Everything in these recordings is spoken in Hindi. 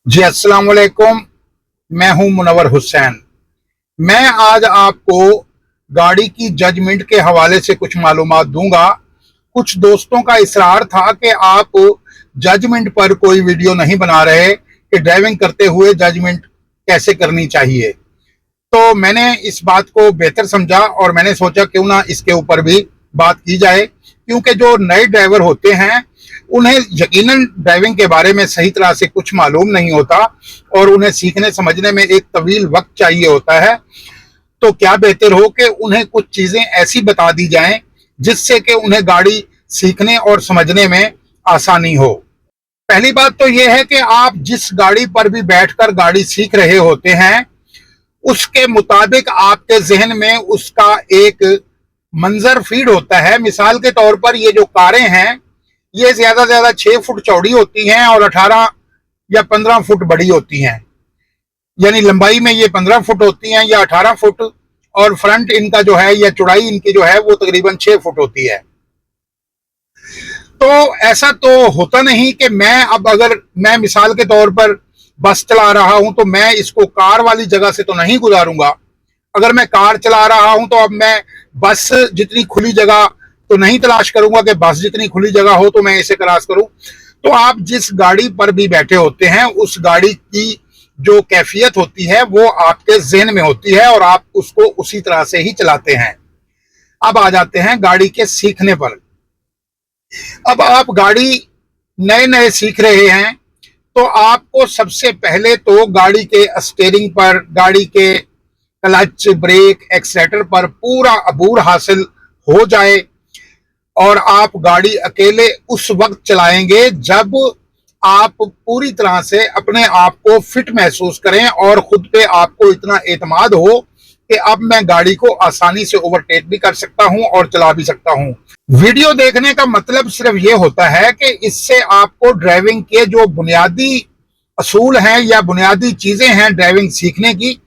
जी अस्सलाम वालेकुम। मैं हूं मुनव्वर हुसैन। मैं आज आपको गाड़ी की जजमेंट के हवाले से कुछ मालूमात दूंगा। कुछ दोस्तों का इसरार था कि आप जजमेंट पर कोई वीडियो नहीं बना रहे कि ड्राइविंग करते हुए जजमेंट कैसे करनी चाहिए। तो मैंने इस बात को बेहतर समझा और मैंने सोचा क्यों ना इसके ऊपर भी बात की जाए, क्योंकि जो नए ड्राइवर होते हैं उन्हें यकीनन ड्राइविंग के बारे में सही तरह से कुछ मालूम नहीं होता और उन्हें सीखने समझने में एक तवील वक्त चाहिए होता है। तो क्या बेहतर हो कि उन्हें कुछ चीजें ऐसी बता दी जाएं जिससे कि उन्हें गाड़ी सीखने और समझने में आसानी हो। पहली बात तो यह है कि आप जिस गाड़ी पर भी बैठकर गाड़ी सीख रहे होते हैं उसके मुताबिक आपके जहन में उसका एक मंजर फीड होता है। मिसाल के तौर पर ये जो कारें हैं ये ज्यादा से ज्यादा 6 फुट चौड़ी होती हैं और 18 या 15 फुट बड़ी होती हैं, यानी लंबाई में ये 15 फुट होती हैं या 18 फुट, और फ्रंट इनका जो है या चौड़ाई इनकी जो है वो तकरीबन 6 फुट होती है। तो ऐसा तो होता नहीं कि अगर मैं मिसाल के तौर पर बस चला रहा हूं तो मैं इसको कार वाली जगह से तो नहीं गुजारूंगा। अगर मैं कार चला रहा हूं तो अब मैं बस जितनी खुली जगह तो नहीं तलाश करूंगा कि बस जितनी खुली जगह हो तो मैं इसे क्रॉस करूं। तो आप जिस गाड़ी पर भी बैठे होते हैं उस गाड़ी की जो कैफियत होती है वो आपके जहन में होती है और आप उसको उसी तरह से ही चलाते हैं। अब आ जाते हैं गाड़ी के सीखने पर। अब आप गाड़ी नए नए सीख रहे हैं तो आपको सबसे पहले तो गाड़ी के स्टीयरिंग पर, गाड़ी के क्लच, ब्रेक, एक्सीलेटर पर पूरा अबूर हासिल हो जाए और आप गाड़ी अकेले उस वक्त चलाएंगे जब आप पूरी तरह से अपने आप को फिट महसूस करें और खुद पे आपको इतना एतमाद हो कि अब मैं गाड़ी को आसानी से ओवरटेक भी कर सकता हूं और चला भी सकता हूं। वीडियो देखने का मतलब सिर्फ ये होता है कि इससे आपको ड्राइविंग के जो बुनियादी असूल हैं या बुनियादी चीजें हैं ड्राइविंग सीखने की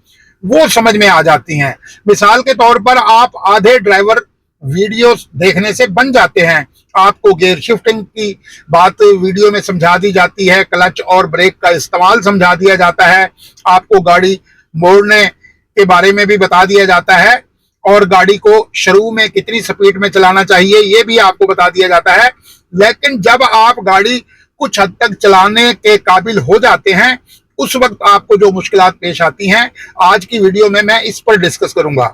वो समझ में आ जाती हैं। मिसाल के तौर पर आप आधे ड्राइवर वीडियोस देखने से बन जाते हैं। आपको गियर शिफ्टिंग की बात वीडियो में समझा दी जाती है, क्लच और ब्रेक का इस्तेमाल समझा दिया जाता है, आपको गाड़ी मोड़ने के बारे में भी बता दिया जाता है और गाड़ी को शुरू में कितनी स्पीड में चलाना चाहिए ये भी आपको बता दिया जाता है। लेकिन जब आप गाड़ी कुछ हद तक चलाने के काबिल हो जाते हैं उस वक्त आपको जो मुश्किलात पेश आती हैं आज की वीडियो में मैं इस पर डिस्कस करूंगा।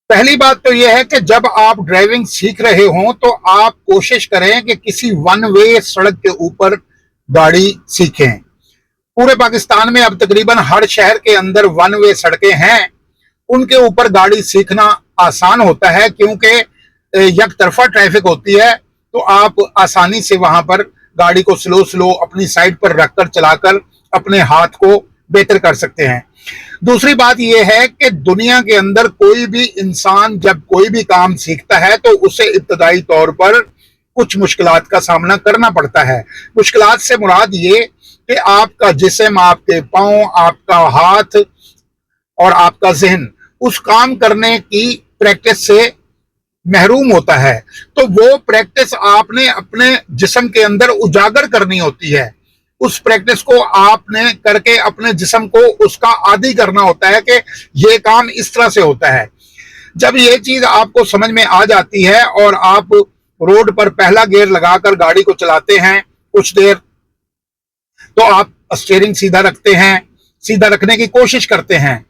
पहली बात तो यह है कि जब आप ड्राइविंग सीख रहे हों तो आप कोशिश करें कि किसी वन वे सड़क के ऊपर गाड़ी सीखें। पूरे पाकिस्तान में अब तकरीबन हर शहर के अंदर वन वे सड़कें हैं, उनके ऊपर गाड़ी सीखना आसान होता है क्योंकि एक तरफा ट्रैफिक होती है तो आप आसानी से वहां पर गाड़ी को स्लो स्लो अपनी साइड पर रखकर चलाकर अपने हाथ को बेहतर कर सकते हैं। दूसरी बात यह है कि दुनिया के अंदर कोई भी इंसान जब कोई भी काम सीखता है तो उसे इब्तदाई तौर पर कुछ मुश्किलात का सामना करना पड़ता है। मुश्किलात से मुराद ये कि आपका जिस्म, आपके पांव, आपका हाथ और आपका जहन उस काम करने की प्रैक्टिस से महरूम होता है। तो वो प्रैक्टिस आपने अपने जिस्म के अंदर उजागर करनी होती है। उस प्रैक्टिस को आपने करके अपने जिस्म को उसका आदी करना होता है कि ये काम इस तरह से होता है। जब ये चीज आपको समझ में आ जाती है और आप रोड पर पहला गियर लगाकर गाड़ी को चलाते हैं कुछ देर, तो आप स्टीयरिंग सीधा रखते हैं, सीधा रखने की कोशिश करते हैं।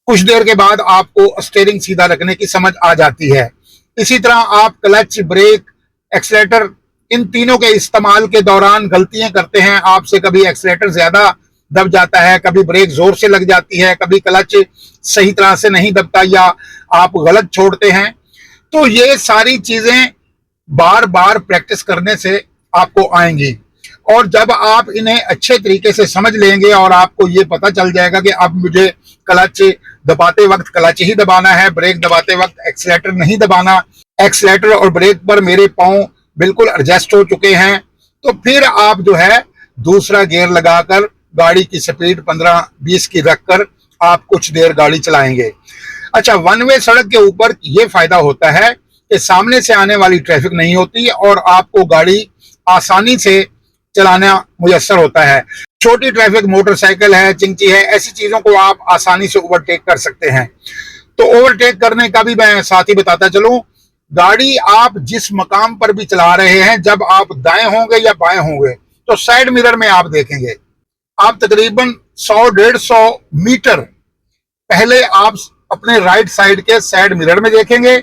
कुछ देर के बाद आपको स्टीयरिंग सीधा रखने की समझ आ जाती है। इसी तरह आप क्लच, ब्रेक, एक्सीलेटर इन तीनों के इस्तेमाल के दौरान गलतियां करते हैं। आपसे कभी एक्सीलेटर ज्यादा दब जाता है, कभी ब्रेक जोर से लग जाती है, कभी क्लच सही तरह से नहीं दबता या आप गलत छोड़ते हैं। तो ये सारी चीजें बार बार प्रैक्टिस करने से आपको आएंगी और जब आप इन्हें अच्छे तरीके से समझ लेंगे और आपको ये पता चल जाएगा कि अब मुझे क्लच दबाते वक्त क्लच ही दबाना है, ब्रेक दबाते वक्त एक्सीलेटर नहीं दबाना, एक्सीलेटर और ब्रेक पर मेरे पांव बिल्कुल एडजस्ट हो चुके हैं, तो फिर आप जो है दूसरा गियर लगाकर गाड़ी की स्पीड 15-20 की रखकर आप कुछ देर गाड़ी चलाएंगे। अच्छा, वन वे सड़क के ऊपर ये फायदा होता है कि सामने से आने वाली ट्रैफिक नहीं होती और आपको गाड़ी आसानी से चलाना मुयस्सर होता है। छोटी ट्रैफिक, मोटरसाइकिल है, चिंची है, ऐसी चीजों को आप आसानी से ओवरटेक कर सकते हैं। तो ओवरटेक करने का भी मैं साथ ही बताता चलूं। गाड़ी आप जिस मकाम पर भी चला रहे हैं, जब आप दाएं होंगे या बाएं होंगे, तो साइड मिरर में आप देखेंगे, आप तकरीबन 100-150 मीटर पहले आप अपने राइट साइड के साइड मिरर में देखेंगे।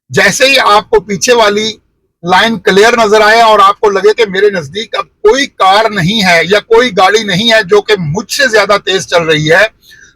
जैसे ही आपको पीछे वाली लाइन क्लियर नजर आए और आपको लगे कि मेरे नजदीक अब कोई कार नहीं है या कोई गाड़ी नहीं है जो कि मुझसे ज्यादा तेज चल रही है,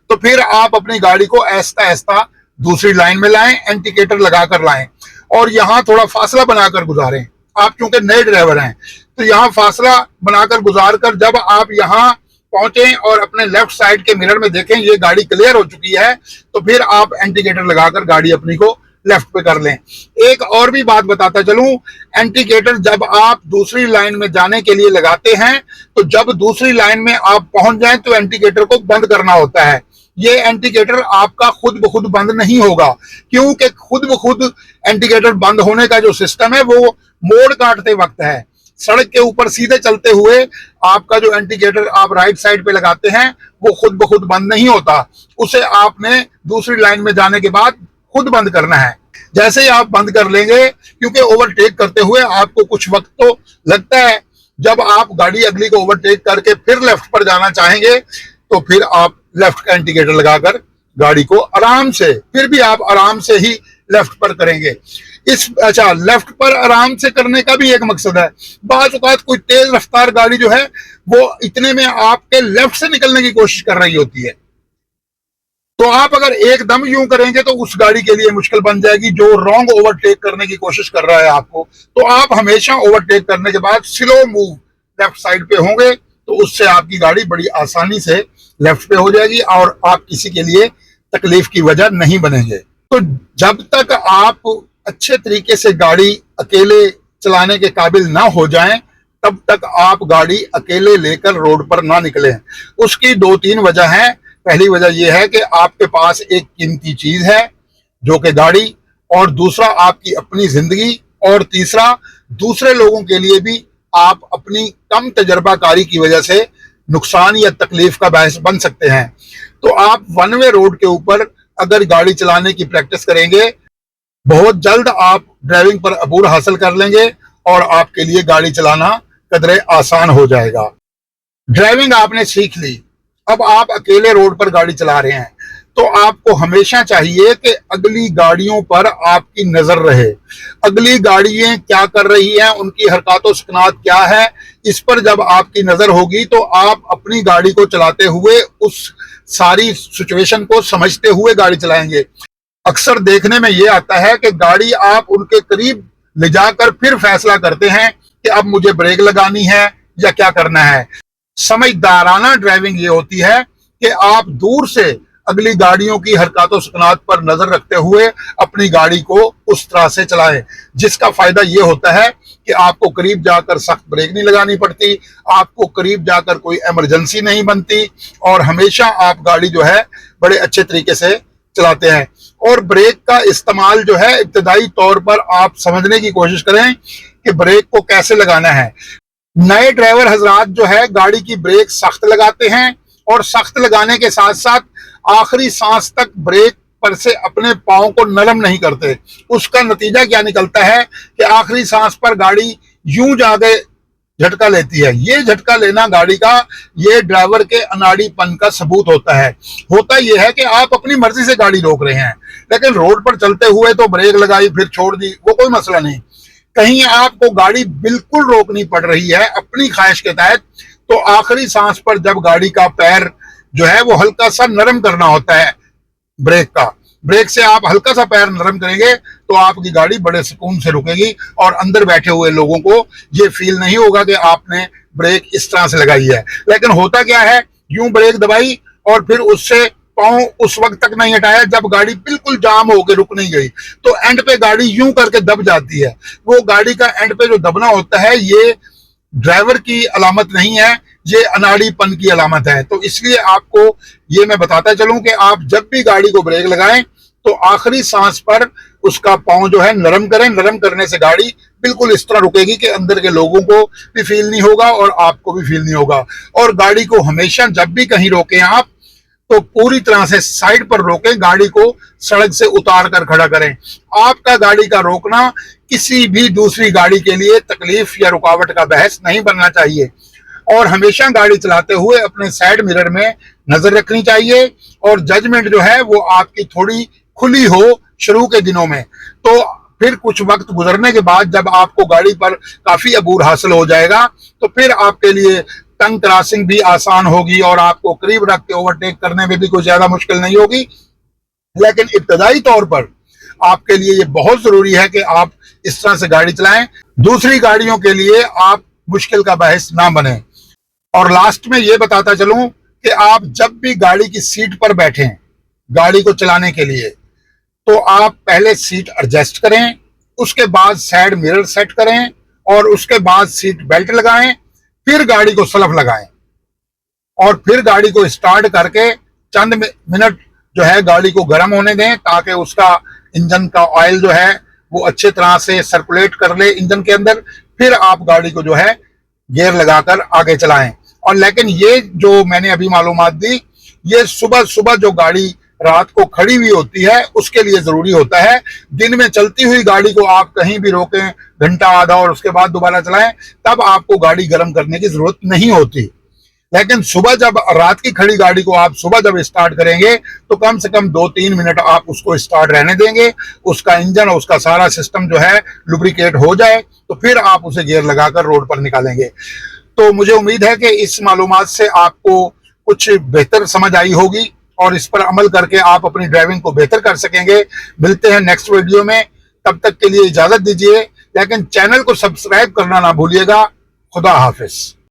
तो फिर आप अपनी गाड़ी को ऐसा ऐसा दूसरी लाइन में लाएं, इंडिकेटर लगाकर लाएं और यहां थोड़ा फासला बनाकर गुजारें। आप चूंकि नए ड्राइवर हैं तो यहां फासला बनाकर गुजार कर जब आप यहां पहुंचे और अपने लेफ्ट साइड के मिरर में देखें ये गाड़ी क्लियर हो चुकी है, तो फिर आप इंडिकेटर लगाकर गाड़ी अपनी को लेफ्ट पे कर लें। एक और भी बात बताता चलूं, इंडिकेटर जब आप दूसरी लाइन में जाने के लिए लगाते हैं, तो जब दूसरी लाइन में आप पहुंच जाएं तो इंडिकेटर को बंद करना होता है। ये इंडिकेटर आपका खुद ब खुद बंद नहीं होगा, क्योंकि खुद ब खुद इंडिकेटर बंद होने का जो सिस्टम है वो मोड़ काटते वक्त है। सड़क के ऊपर सीधे चलते हुए आपका जो इंडिकेटर आप राइट साइड पे लगाते हैं वो खुद ब खुद बंद नहीं होता, उसे आपने दूसरी लाइन में जाने के बाद खुद बंद करना है। जैसे ही आप बंद कर लेंगे, क्योंकि ओवरटेक करते हुए आपको कुछ वक्त तो लगता है, जब आप गाड़ी अगली को ओवरटेक करके फिर लेफ्ट पर जाना चाहेंगे तो फिर आप लेफ्ट का इंडिकेटर लगाकर गाड़ी को आराम से, फिर भी आप आराम से ही लेफ्ट पर करेंगे। लेफ्ट पर आराम से करने का भी एक मकसद है। बाज़ औक़ात कोई तेज रफ्तार गाड़ी जो है वो इतने में आपके लेफ्ट से निकलने की कोशिश कर रही होती है, तो आप अगर एकदम यूं करेंगे तो उस गाड़ी के लिए मुश्किल बन जाएगी जो रॉन्ग ओवरटेक करने की कोशिश कर रहा है आपको। तो आप हमेशा ओवरटेक करने के बाद स्लो मूव लेफ्ट साइड पे होंगे तो उससे आपकी गाड़ी बड़ी आसानी से लेफ्ट पे हो जाएगी और आप किसी के लिए तकलीफ की वजह नहीं बनेंगे। तो जब तक आप अच्छे तरीके से गाड़ी अकेले चलाने के काबिल ना हो जाएं, तब तक आप गाड़ी अकेले लेकर रोड पर ना निकलें। उसकी 2-3 वजह है। पहली वजह यह है कि आपके पास एक कीमती चीज है जो कि गाड़ी, और दूसरा आपकी अपनी जिंदगी, और तीसरा दूसरे लोगों के लिए भी आप अपनी कम तजर्बाकारी की वजह से नुकसान या तकलीफ का बायस बन सकते हैं। तो आप वन वे रोड के ऊपर अगर गाड़ी चलाने की प्रैक्टिस करेंगे, बहुत जल्द आप ड्राइविंग पर अबूर हासिल कर लेंगे और आपके लिए गाड़ी चलाना कदरे आसान हो जाएगा। ड्राइविंग आपने सीख ली, अब आप अकेले रोड पर गाड़ी चला रहे हैं, तो आपको हमेशा चाहिए कि अगली गाड़ियों पर आपकी नजर रहे। अगली गाड़ियां क्या कर रही हैं, उनकी हरकत सकनात क्या है, इस पर जब आपकी नजर होगी तो आप अपनी गाड़ी को चलाते हुए उस सारी सिचुएशन को समझते हुए गाड़ी चलाएंगे। अक्सर देखने में ये आता है कि गाड़ी आप उनके करीब ले जाकर फिर फैसला करते हैं कि अब मुझे ब्रेक लगानी है या क्या करना है। समझदाराना ड्राइविंग ये होती है कि आप दूर से अगली गाड़ियों की हरकतों सुकनात पर नजर रखते हुए अपनी गाड़ी को उस तरह से चलाएं, जिसका फायदा ये होता है कि आपको करीब जाकर सख्त ब्रेक नहीं लगानी पड़ती, आपको करीब जाकर कोई इमरजेंसी नहीं बनती, और हमेशा आप गाड़ी जो है बड़े अच्छे तरीके से चलाते हैं। और ब्रेक का इस्तेमाल जो है इब्तदाई तौर पर आप समझने की कोशिश करें कि ब्रेक को कैसे लगाना है। नए ड्राइवर हजरात जो है गाड़ी की ब्रेक सख्त लगाते हैं और सख्त लगाने के साथ साथ आखिरी सांस तक ब्रेक पर से अपने पाँव को नरम नहीं करते। उसका नतीजा क्या निकलता है कि आखिरी सांस पर गाड़ी यूं जाके झटका लेती है। ये झटका लेना गाड़ी का, ये ड्राइवर के अनाड़ीपन का सबूत होता है। होता यह है कि आप अपनी मर्जी से गाड़ी रोक रहे हैं, लेकिन रोड पर चलते हुए तो ब्रेक लगाई फिर छोड़ दी, वो कोई मसला नहीं। कहीं आपको गाड़ी बिल्कुल रोकनी पड़ रही है अपनी ख्वाहिश के तहत, तो आखिरी सांस पर जब गाड़ी का पैर जो है वो हल्का सा नरम करना होता है ब्रेक का। ब्रेक से आप हल्का सा पैर नरम करेंगे तो आपकी गाड़ी बड़े सुकून से रुकेगी और अंदर बैठे हुए लोगों को ये फील नहीं होगा कि आपने ब्रेक इस तरह से लगाई है। लेकिन होता क्या है, यूं ब्रेक दबाई और फिर उससे पाँव उस वक्त तक नहीं हटाया जब गाड़ी बिल्कुल जाम होकर रुक नहीं गई, तो एंड पे गाड़ी यूं करके दब जाती है। वो गाड़ी का एंड पे जो दबना होता है ये ड्राइवर की अलामत नहीं है, ये अनाड़ीपन की अलामत है। तो इसलिए आपको ये मैं बताता चलूं कि आप जब भी गाड़ी को ब्रेक लगाएं तो आखिरी सांस पर उसका पांव जो है नरम करें। नरम करने से गाड़ी बिल्कुल इस तरह रुकेगी कि अंदर के लोगों को भी फील नहीं होगा और आपको भी फील नहीं होगा। और गाड़ी को हमेशा जब भी कहीं रोकें आप, तो पूरी तरह से साइड पर रोकें, गाड़ी को सड़क से उतार कर खड़ा करें। आपका गाड़ी का रोकना किसी भी दूसरी गाड़ी के लिए तकलीफ या रुकावट का बहस नहीं बनना चाहिए। और हमेशा गाड़ी चलाते हुए अपने साइड मिरर में नजर रखनी चाहिए। और जजमेंट जो है वो आपकी थोड़ी खुली हो शुरू के दिनों में, तो फिर कुछ वक्त गुजरने के बाद जब आपको गाड़ी पर काफी अबूर हासिल हो जाएगा, तो फिर आपके लिए टंग क्रॉसिंग भी आसान होगी और आपको करीब रख के ओवरटेक करने में भी कोई ज्यादा मुश्किल नहीं होगी। लेकिन इब्तदाई तौर पर आपके लिए ये बहुत जरूरी है कि आप इस तरह से गाड़ी चलाएं, दूसरी गाड़ियों के लिए आप मुश्किल का बाहिस ना बने। और लास्ट में ये बताता चलूं कि आप जब भी गाड़ी की सीट पर बैठें गाड़ी को चलाने के लिए, तो आप पहले सीट एडजस्ट करें, उसके बाद साइड मिरर सेट करें और उसके बाद सीट बेल्ट लगाएं, फिर गाड़ी को सलफ लगाएं और फिर गाड़ी को स्टार्ट करके चंद मिनट जो है गाड़ी को गर्म होने दें, ताकि उसका इंजन का ऑयल जो है वो अच्छे तरह से सर्कुलेट कर ले इंजन के अंदर। फिर आप गाड़ी को जो है गियर लगाकर आगे चलाएं। और लेकिन ये जो मैंने अभी मालूमात दी, ये सुबह सुबह जो गाड़ी रात को खड़ी हुई होती है उसके लिए जरूरी होता है। दिन में चलती हुई गाड़ी को आप कहीं भी रोकें घंटा आधा और उसके बाद दोबारा चलाएं, तब आपको गाड़ी गर्म करने की जरूरत नहीं होती। लेकिन सुबह जब रात की खड़ी गाड़ी को आप सुबह जब स्टार्ट करेंगे, तो कम से कम 2-3 मिनट आप उसको स्टार्ट रहने देंगे, उसका इंजन और उसका सारा सिस्टम जो है लुब्रिकेट हो जाए, तो फिर आप उसे गियर लगाकर रोड पर निकालेंगे। तो मुझे उम्मीद है कि इस मालूमात से आपको कुछ बेहतर समझ आई होगी और इस पर अमल करके आप अपनी ड्राइविंग को बेहतर कर सकेंगे। मिलते हैं नेक्स्ट वीडियो में, तब तक के लिए इजाजत दीजिए, लेकिन चैनल को सब्सक्राइब करना ना भूलिएगा। खुदा हाफिज।